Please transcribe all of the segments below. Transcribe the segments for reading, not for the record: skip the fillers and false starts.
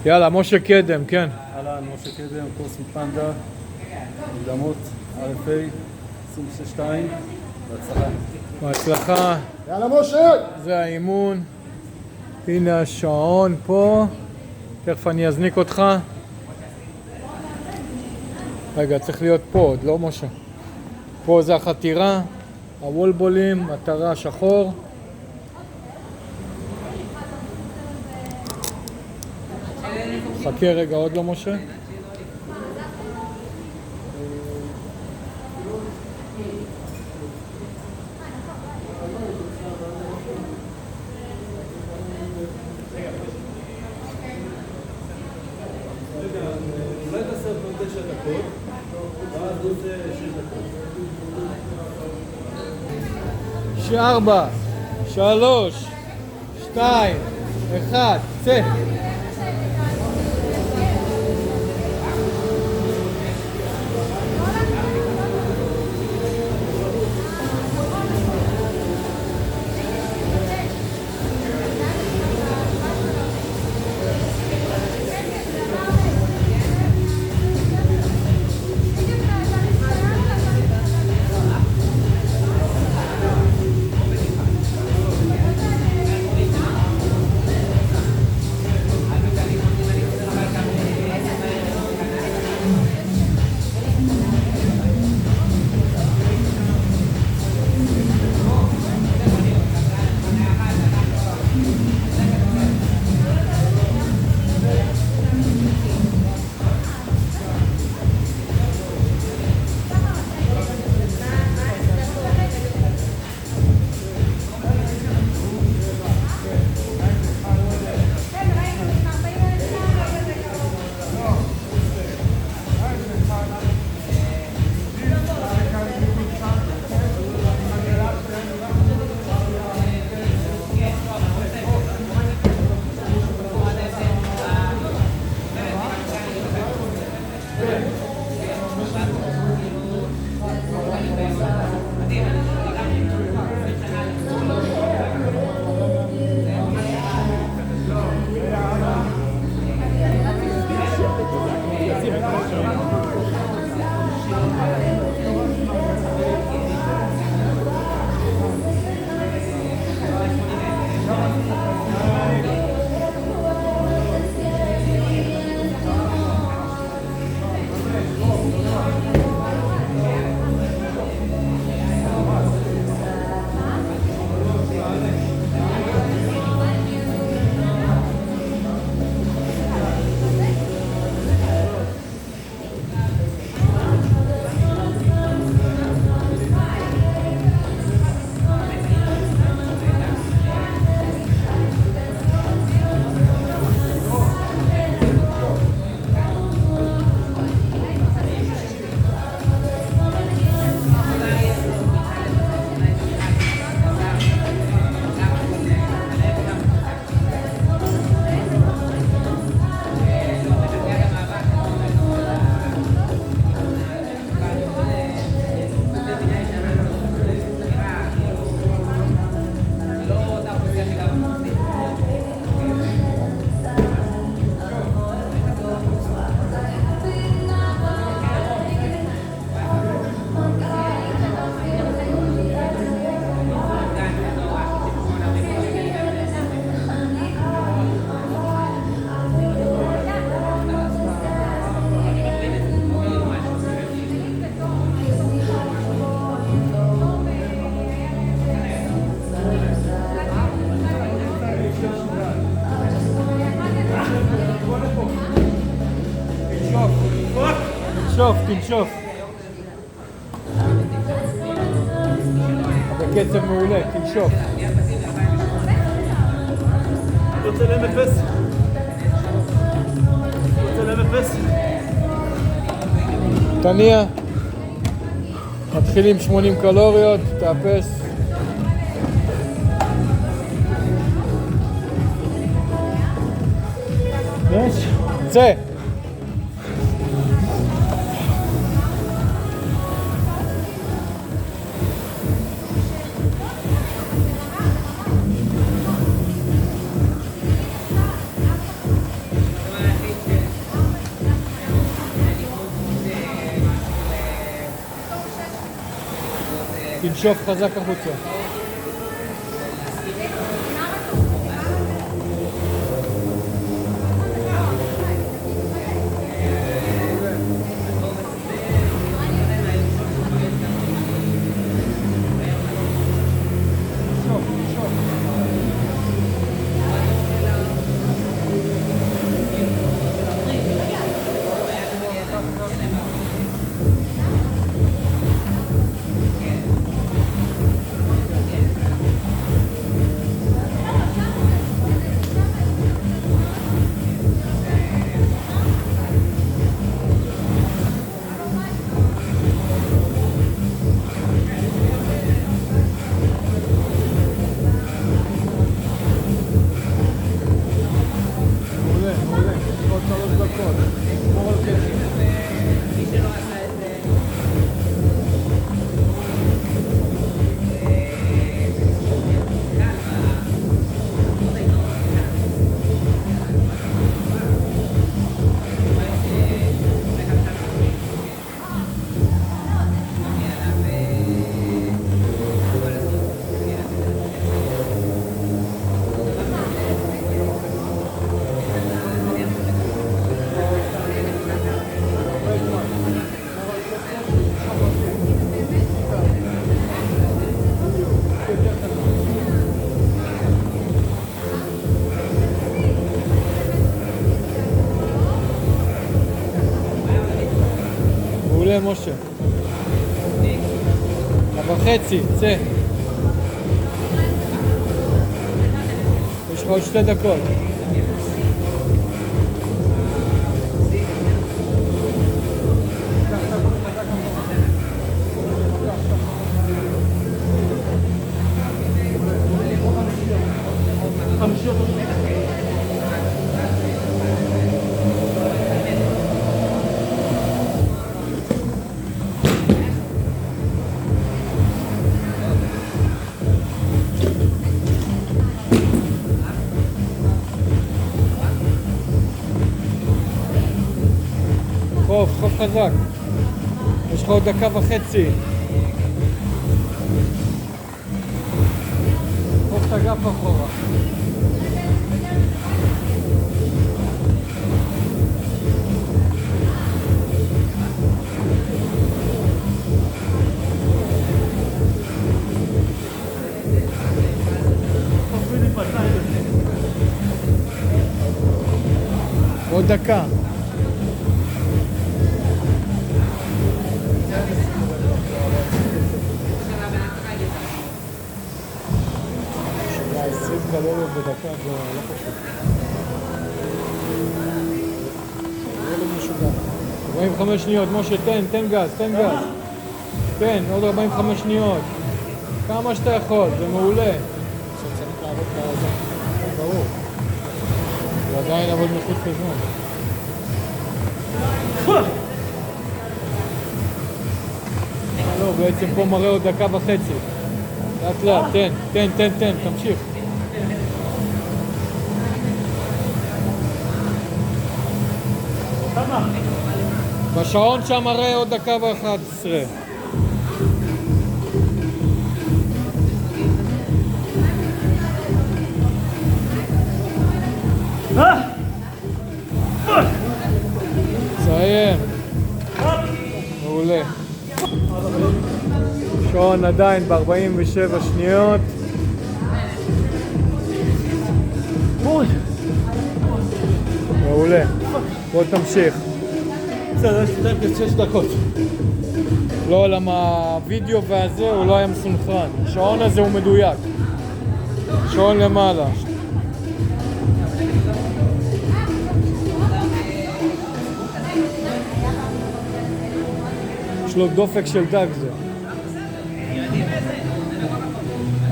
יאללה, משה קדם, כן. אהלן, משה קדם, קורס מפנדה, מקדמות, RFA, 26-2, בהצלחה. בהצלחה. יאללה משה! זה האימון. הנה השעון פה. תכף אני אזניק אותך. רגע, צריך להיות פה עוד, לא משה? פה זה החתירה, הוולבולים, מטרה שחור. חכה רגע, עוד לא משה? אולי תעשה עוד 9 דקות, ואז נעשה 6 דקות. 4, 3, 2, 1, צא. תנשוף. בקצב מעולה, תנשוף. רוצה לנפס? תניע. מתחיל עם 80 קלוריות, תאפס. צא. תמשוך חזק החוצה. מעולה משה. וחצי, צא. יש לך עוד 2 דקות. חוף חזק. יש לך עוד 1.5 דקות. חוף את הגף אחורה. עוד דקה. קלוריות בדקה זה לא פשוט. זה לא משוגע. 45 שניות, משה, תן גז. תן, עוד 45 שניות. כמה שאתה יכול, זה מעולה. עכשיו צריך לעבוד לזה. ברור. הוא עדיין עבוד מחוץ לזמן. לא, בעצם פה מראה עוד 1.5 דקות. לאט, תן, תמשיך. בשעון שם מראה עוד 1:11. סיים. מעולה. שעון עדיין ב-47 שניות. מעולה. בוא תמשיך. בסדר, יש לי 6 דקות. לא, למה הווידאו והזה הוא לא היה מסונכרן. השעון הזה הוא מדויק. שעון למעלה. יש לו דופק של דג זה.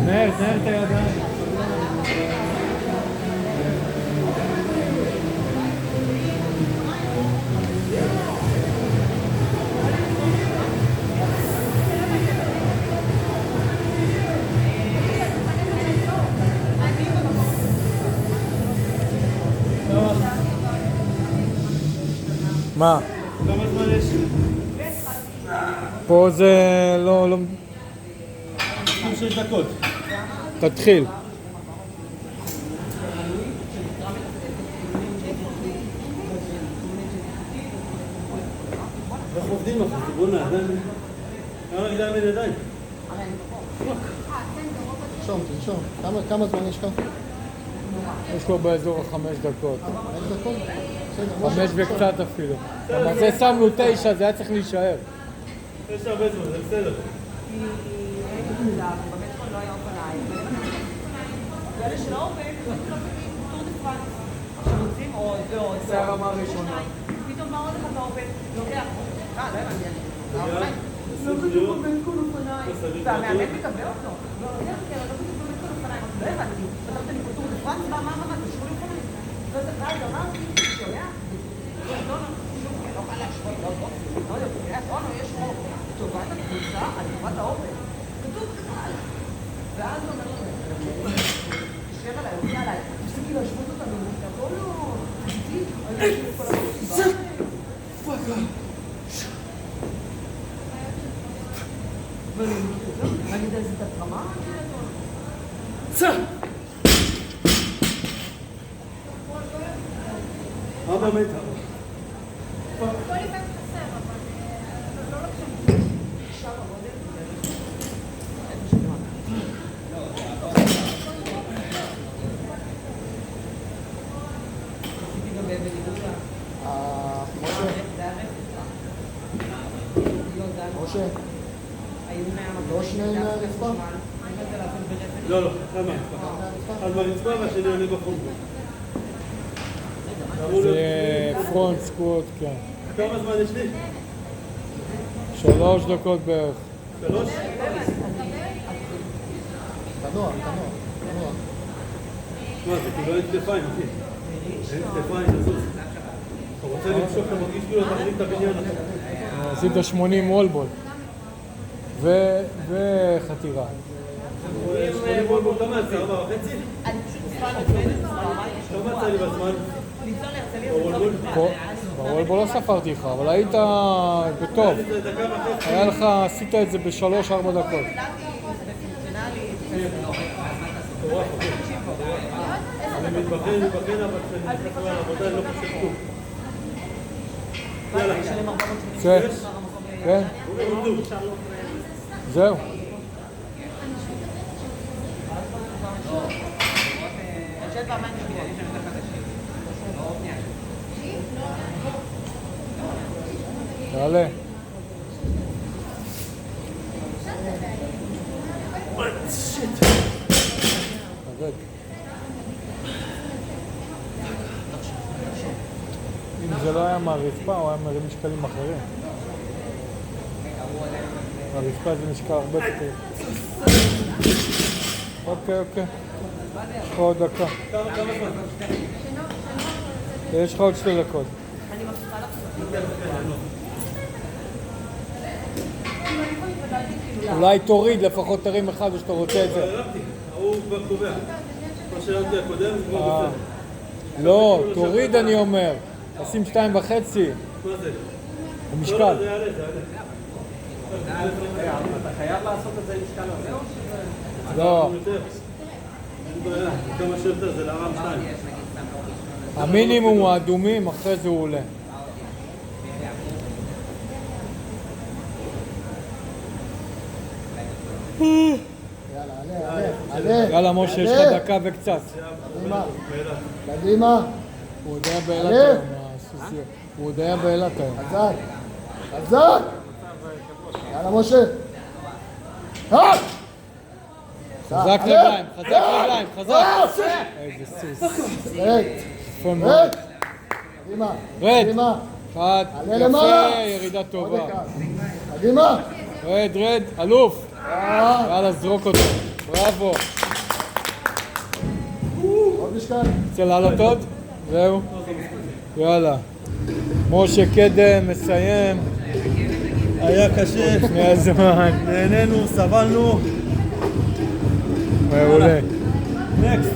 מהר את הידיים. מה? כמה זמן יש? פה זה לא... 6 דקות. תתחיל. איך עובדים לך? בוא'נה, עדיין... כמה רגליים אין ידיים? תנשום. כמה זמן יש כאן? יש לו באזור 5 דקות. 5 דקות? בסדר. 5 וקצת אפילו. אבל זה שמנו 9, זה היה צריך להישאר. יש הרבה זמן, זה בסדר. ואלה של האופק, טור דה פרנס. עכשיו רוצים עוד ועוד. זה הרמה הראשונה. פתאום מה עוד אחד באופק? לוקח. לא הבנתי. לא בדיוק בין כל והמאמן מקבל אותו. לא בדיוק בין כל אופניים. לא הבנתי. פתחת לי פה טור דה פרנס, מה? זה 80 חברים. ואז אמרתי, שהיה. לא קל להשוות, לא יודע, בקריאת אונו יש חוק. טובת הקבוצה על טובת האופק. כתוב בכלל. ואז הוא אומר לו, תשב עליי, הופיע עליי, תפסיקי להשוות אותה במדינה, בוא לא, תגידי, אני חושב כל הסיבה. פאקה. ואני יודע איזה תתרמה? אבא מתה. כל איבד חסר, אבל לא לוקחים. שם הגודל. משה, לא שני רצפה? לא, אחד מהרצפה והשני עולה בחום. זה פרונט סקווט, כן. כמה זמן יש לי? 3 דקות בערך. 3? תנוע. מה, זה כאילו אין כתפיים, אחי. אין כתפיים, תזוז. אתה רוצה למשוך, אתה מרגיש כאילו אתה מרים את הבניין עכשיו. עשית 80 וולבול. וחתירה. 80 וולבול, כמה יצא? 4.5? אני פשוט צריכה לבנת כמה יצא לי בזמן? לנסוע להרצליה. בוולבול לא ספרתי לך, אבל היית בטוב. זה דקה וחצי. היה לך, עשית את זה ב3-4 דקות. אני מתבחן, אבל כשאני מסתכל על העבודה אני לא חושב כלום. יאללה. כן. כן. עומדו. זהו. תעלה. עובד. אם זה לא היה מהרצפה, הוא היה מרים משקלים אחרים. הרצפה זה משקל הרבה יותר. אוקיי. יש לך עוד דקה. כמה זמן? יש לך עוד 2 דקות. אולי תוריד, לפחות תרים אחד או שאתה רוצה את זה. הרמתי, הוא כבר קובע. מה שהרמתי הקודם זה כבר בסדר. לא, תוריד אני אומר. תשים 2.5. מה זה? המשקל. לא, זה יעלה. אתה חייב לעשות את זה עם משקל הזה או שזה... לא. יותר. אין בעיה, כמה שיותר זה להרם 2. המינימום הוא האדומים, אחרי זה הוא עולה. עלה. יאללה משה, יש לך דקה וקצת. קדימה. הוא עוד היה באילת היום, הסוסיה. הוא עוד היה באילת היום. חזק. יאללה משה. חזק רגליים, חזק. איזה סוס. יפה מאוד. קדימה. רד. אחד, עלה למעלה. יפה, ירידה טובה. קדימה. רד, אלוף. יאללה, זרוק אותו. בראבו. עוד משקל. רוצה לעלות עוד? זהו. יאללה. משה קדם, מסיים. היה קשה. לפני הזמן. נהנינו, סבלנו. מעולה. נקסט.